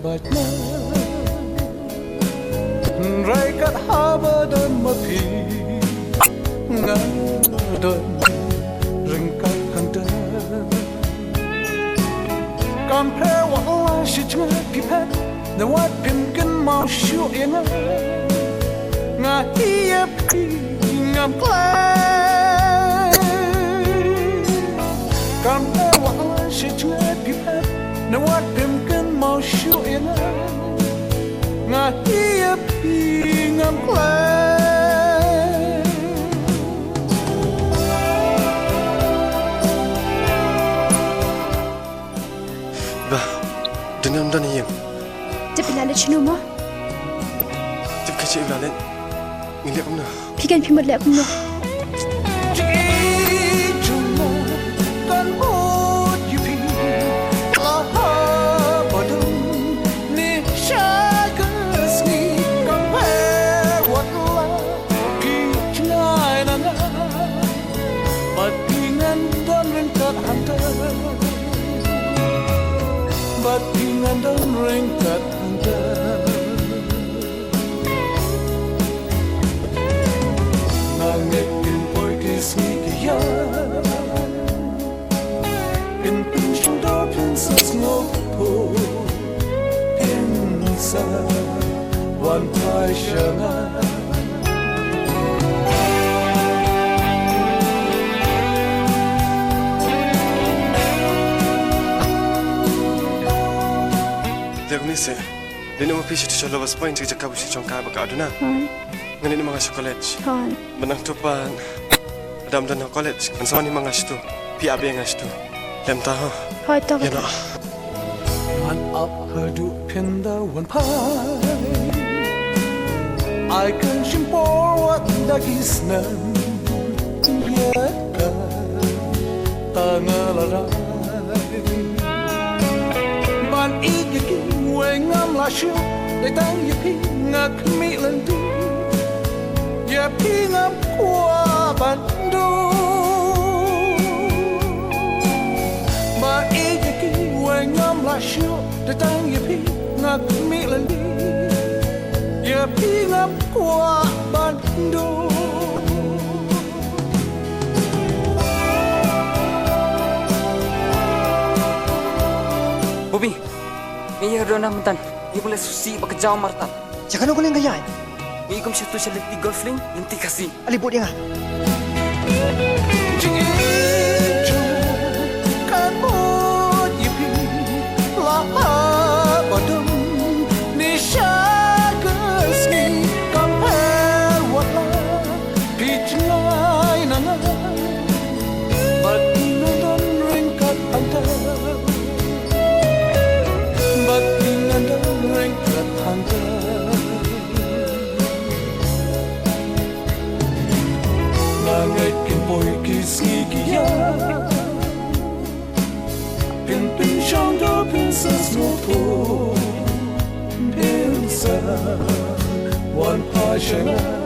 badna rai kat habadan mapi ngadan ringkat kanda compare what I should pipet the what pim kan mau shu ina nga hiya pi ngam play compare what I should pipet the what pim kan mau shu ina nga hiya pi ngam play ba dengan dan iyemจะเป็นอะไรชนุมะ จะแค่เชื่อแล้วมีเรื่องนะ พี่กันพี่หมดแล้วคุณเนาะBut pingan dan ringkat anda Nangek in boy kisni kaya In pinchang do pinsas ngopo Pinsa wan pai shanga Nise, ini mau pisah tu kalau was point kerja kabu si congkak bakal ada na. Ngani ni mangas college. Menang tupan. Adam dan college. Kan sama ni mangas tu. Pi abi mangas tu. Lem tahu. Hai tahu. Ya nak. One up her do pinda one pie. I can shimpor what the gisnan. Ya tangalara. Ban ikiki ngam la shiu để tang ye pi ngak mi lần đi ye pi ngam qua ban do ma e ye ki ngam la shiu để tang ye pi ngak mi lần đi ye pi ngam qua ban do Bobby, ini ada nama mentan. Ini boleh susi pakai jauh martat. Jangan aku yang gaya. Ini kamu satu seleti golfling, nanti kasih. Aliput dia ngah. Langit kin boy kisni kia Pin pin shang do pin sa snopo Pin sa Wan pa shanga